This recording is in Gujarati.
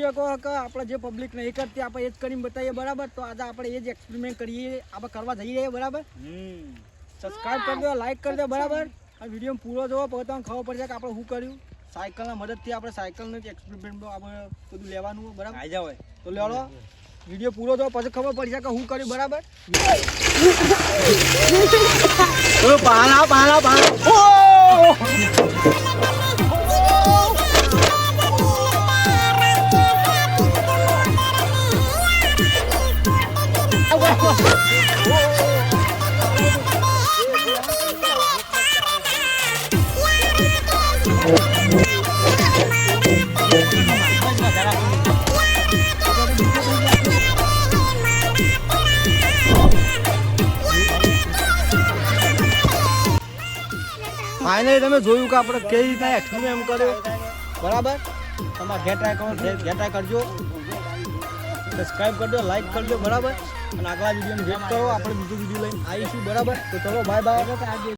જોઈ શકો કે આપણે જે પબ્લિક નહીં કરતી આપણે એ જ કરીને બતાવીએ બરાબર. તો આજે આપણે એ જ એક્સપેરિમેન્ટ કરીએ, આપણે કરવા જઈ રહીએ બરાબર. સબસ્ક્રાઈબ કરી દો, લાઈક કરી દો બરાબર. આ વિડીયો પૂરો જોવો પછી તમને ખબર પડશે કે આપણે શું કર્યું. સાયકલના મદદથી આપણે સાયકલનું જ એક્સપેરિમેન્ટ આપણે બધું લેવાનું બરાબર. આવી જાવ તો લેવાનો વિડીયો પૂરો જોવો પછી ખબર પડશે કે શું કર્યું બરાબર. પાલા પાલા ફાઇનલી તમે જોયું કે આપણે કેવી રીતના એક્સપેરિમેન્ટ કર્યો બરાબર. તમારે ઘેર ટ્રાય કરજો, સબસ્ક્રાઈબ કરજો, લાઈક કરજો બરાબર. અને આગલા વિડીયોને વેટ કરો, આપણે બીજો વિડીયો લઈને આવીશું બરાબર. તો ચલો બાય બાય.